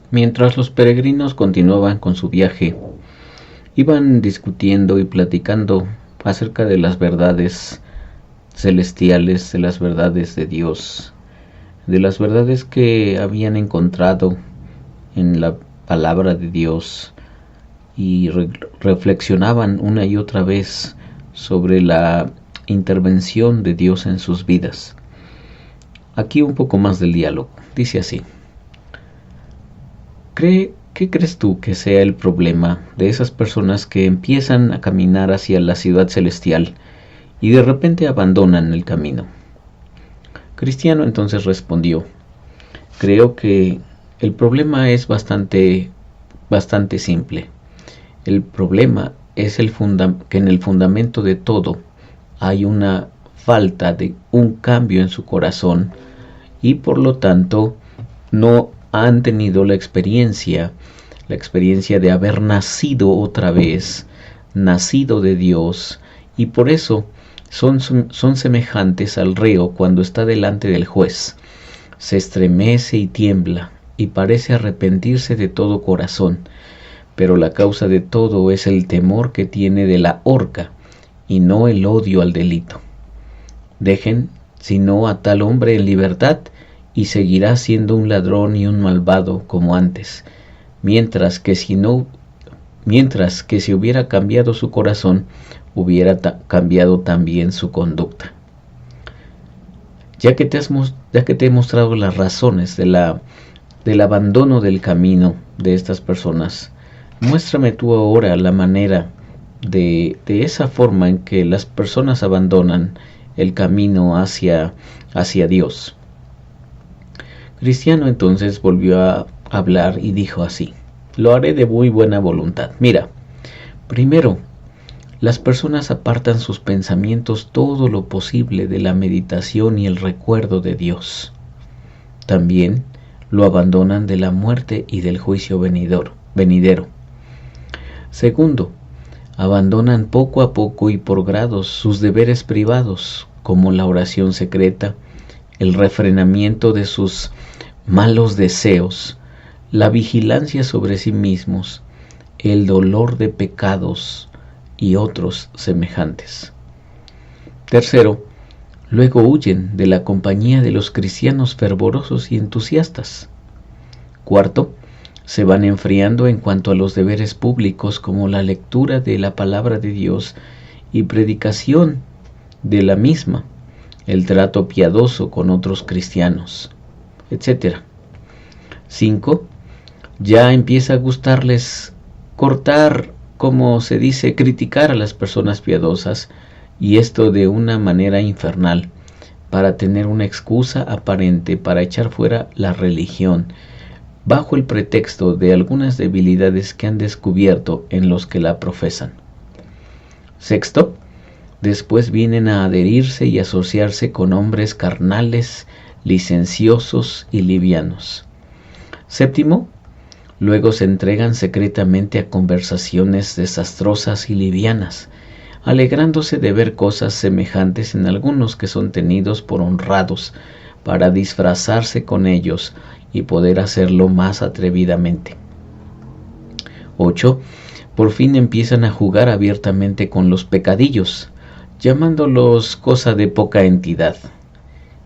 Mientras los peregrinos continuaban con su viaje, iban discutiendo y platicando acerca de las verdades celestiales, de las verdades de Dios, de las verdades que habían encontrado en la palabra de Dios, y reflexionaban una y otra vez sobre la intervención de Dios en sus vidas. Aquí un poco más del diálogo. Dice así: ¿Qué crees tú que sea el problema de esas personas que empiezan a caminar hacia la ciudad celestial y de repente abandonan el camino? Cristiano entonces respondió: creo que el problema es bastante simple. El problema es que en el fundamento de todo hay una falta de un cambio en su corazón, y por lo tanto no han tenido la experiencia de haber nacido otra vez, nacido de Dios, y por eso son semejantes al reo cuando está delante del juez. Se estremece y tiembla, y parece arrepentirse de todo corazón, pero la causa de todo es el temor que tiene de la horca, y no el odio al delito. Dejen, sino a tal hombre en libertad, y seguirá siendo un ladrón y un malvado como antes, mientras que si hubiera cambiado su corazón, hubiera cambiado también su conducta. Ya que te he mostrado las razones del abandono del camino de estas personas, muéstrame tú ahora la manera de esa forma en que las personas abandonan el camino hacia Dios. Cristiano entonces volvió a hablar y dijo así: lo haré de muy buena voluntad. Mira, primero, las personas apartan sus pensamientos todo lo posible de la meditación y el recuerdo de Dios. También lo abandonan de la muerte y del juicio venidero. Segundo, abandonan poco a poco y por grados sus deberes privados, como la oración secreta, el refrenamiento de sus malos deseos, la vigilancia sobre sí mismos, el dolor de pecados y otros semejantes. Tercero, luego huyen de la compañía de los cristianos fervorosos y entusiastas. Cuarto, se van enfriando en cuanto a los deberes públicos, como la lectura de la palabra de Dios y predicación de la misma, el trato piadoso con otros cristianos, etc. 5. Ya empieza a gustarles criticar a las personas piadosas, y esto de una manera infernal, para tener una excusa aparente para echar fuera la religión, bajo el pretexto de algunas debilidades que han descubierto en los que la profesan. 6. Después vienen a adherirse y asociarse con hombres carnales, licenciosos y livianos. 7. Luego se entregan secretamente a conversaciones desastrosas y livianas, alegrándose de ver cosas semejantes en algunos que son tenidos por honrados, para disfrazarse con ellos y poder hacerlo más atrevidamente. 8. Por fin empiezan a jugar abiertamente con los pecadillos, llamándolos cosa de poca entidad.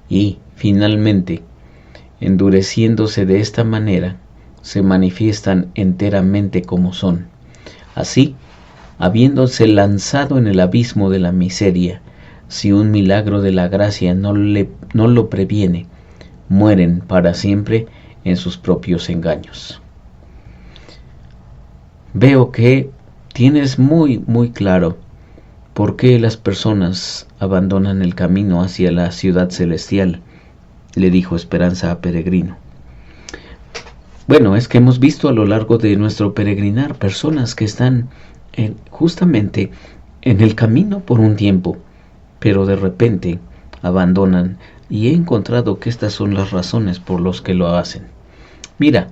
Y, finalmente, endureciéndose de esta manera, se manifiestan enteramente como son. Así, habiéndose lanzado en el abismo de la miseria, si un milagro de la gracia no lo previene, mueren para siempre en sus propios engaños. Veo que tienes muy claro por qué las personas abandonan el camino hacia la ciudad celestial, le dijo Esperanza a Peregrino. Bueno, es que hemos visto a lo largo de nuestro peregrinar personas que están justamente en el camino por un tiempo, pero de repente abandonan, y he encontrado que estas son las razones por las que lo hacen. Mira,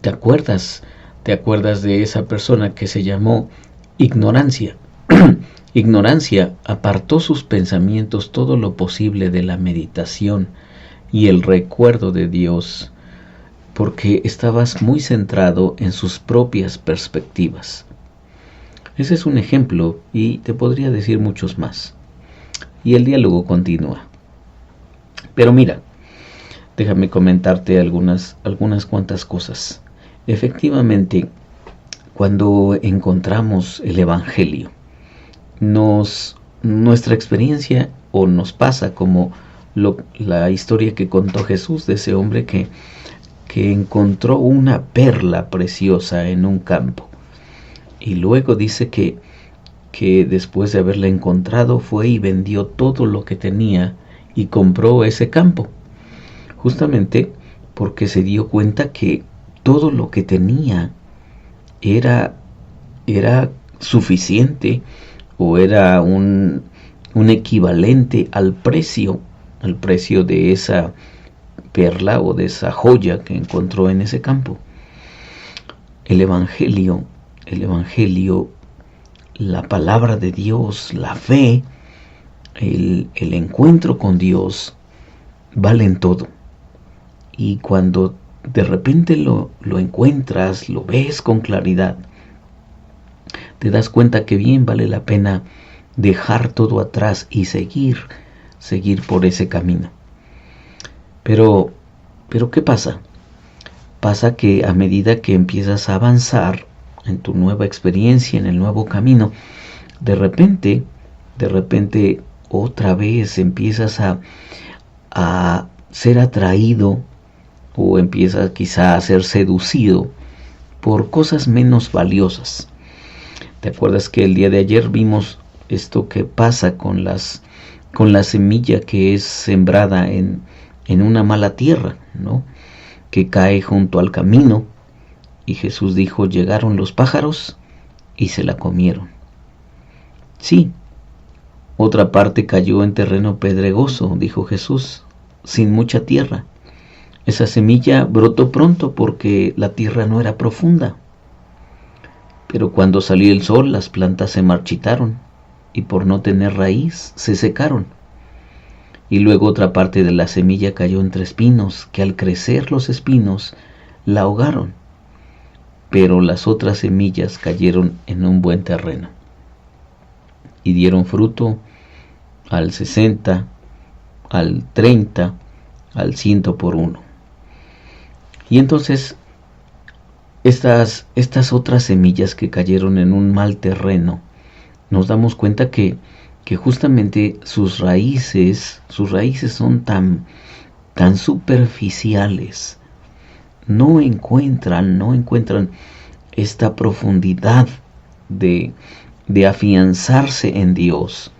¿te acuerdas de esa persona que se llamó ignorancia? Ignorancia apartó sus pensamientos todo lo posible de la meditación y el recuerdo de Dios, porque estabas muy centrado en sus propias perspectivas. Ese es un ejemplo y te podría decir muchos más. Y el diálogo continúa. Pero mira, déjame comentarte algunas cuantas cosas. Efectivamente, cuando encontramos el Evangelio, nuestra experiencia o nos pasa como la historia que contó Jesús de ese hombre que encontró una perla preciosa en un campo. Y luego dice que después de haberla encontrado fue y vendió todo lo que tenía y compró ese campo. Justamente porque se dio cuenta que todo lo que tenía era suficiente o era un equivalente al precio de esa perla o de esa joya que encontró en ese campo. El Evangelio, la palabra de Dios, la fe, el encuentro con Dios, valen todo. Y cuando de repente lo encuentras, lo ves con claridad, te das cuenta que bien vale la pena dejar todo atrás y seguir por ese camino. Pero ¿qué pasa? Pasa que a medida que empiezas a avanzar en tu nueva experiencia, en el nuevo camino, de repente otra vez empiezas a ser atraído o empiezas quizá a ser seducido por cosas menos valiosas. ¿Te acuerdas que el día de ayer vimos esto que pasa con la semilla que es sembrada en una mala tierra, ¿no? Que cae junto al camino, y Jesús dijo, llegaron los pájaros y se la comieron. Sí, otra parte cayó en terreno pedregoso, dijo Jesús, sin mucha tierra. Esa semilla brotó pronto porque la tierra no era profunda. Pero cuando salió el sol, las plantas se marchitaron y por no tener raíz se secaron. Y luego otra parte de la semilla cayó entre espinos, que al crecer los espinos la ahogaron. Pero las otras semillas cayeron en un buen terreno y dieron fruto al 60, al 30, al 100 por uno. Y entonces estas otras semillas que cayeron en un mal terreno, nos damos cuenta que justamente sus raíces son tan superficiales. No encuentran esta profundidad de afianzarse en Dios,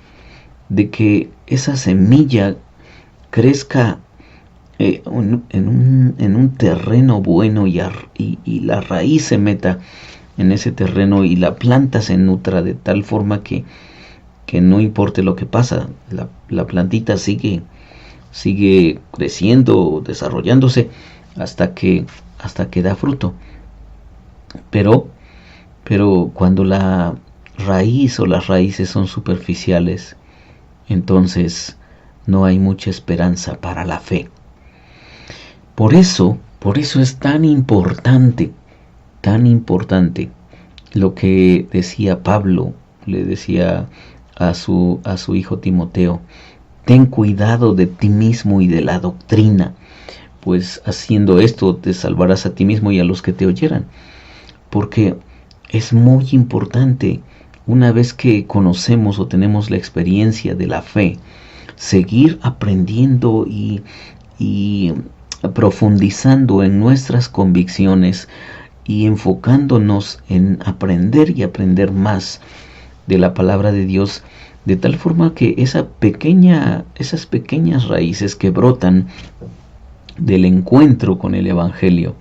de que esa semilla crezca en un terreno bueno y la raíz se meta en ese terreno y la planta se nutra de tal forma que no importe lo que pasa, la plantita sigue creciendo, desarrollándose hasta que da fruto. Pero cuando la raíz o las raíces son superficiales, entonces no hay mucha esperanza para la fe. Por eso es tan importante lo que decía Pablo, le decía a su hijo Timoteo: ten cuidado de ti mismo y de la doctrina, pues haciendo esto te salvarás a ti mismo y a los que te oyeran. Porque es muy importante, una vez que conocemos o tenemos la experiencia de la fe, seguir aprendiendo y profundizando en nuestras convicciones y enfocándonos en aprender y aprender más de la palabra de Dios, de tal forma que esas pequeñas raíces que brotan del encuentro con el Evangelio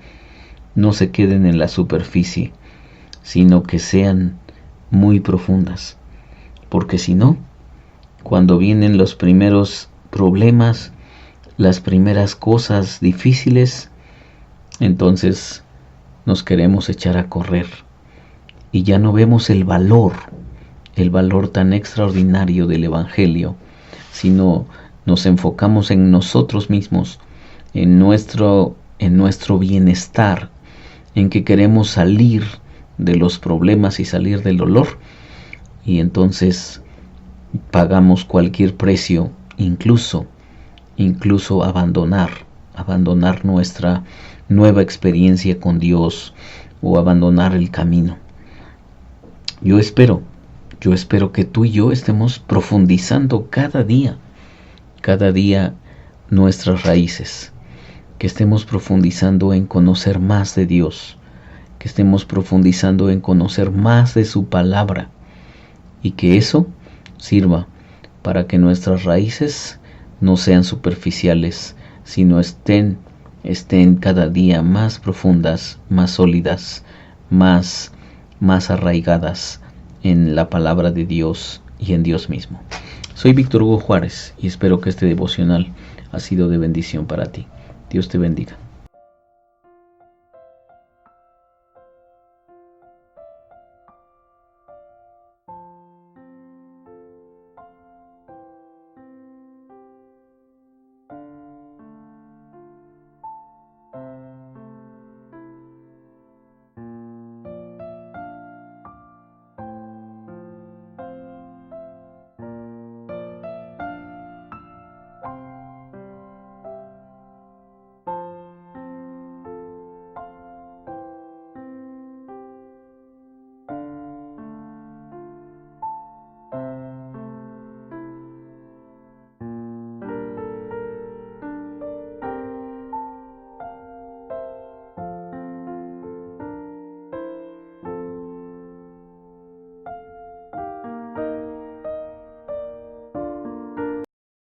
no se queden en la superficie, sino que sean muy profundas. Porque si no, cuando vienen los primeros problemas, las primeras cosas difíciles, entonces nos queremos echar a correr y ya no vemos el valor tan extraordinario del Evangelio, sino nos enfocamos en nosotros mismos, en en nuestro bienestar, en que queremos salir de los problemas y salir del dolor, y entonces pagamos cualquier precio, incluso abandonar nuestra nueva experiencia con Dios o abandonar el camino. Yo espero que tú y yo estemos profundizando cada día nuestras raíces, que estemos profundizando en conocer más de Dios, que estemos profundizando en conocer más de su palabra, y que eso sirva para que nuestras raíces no sean superficiales, sino estén cada día más profundas, más sólidas, más arraigadas en la palabra de Dios y en Dios mismo. Soy Víctor Hugo Juárez y espero que este devocional ha sido de bendición para ti. Dios te bendiga.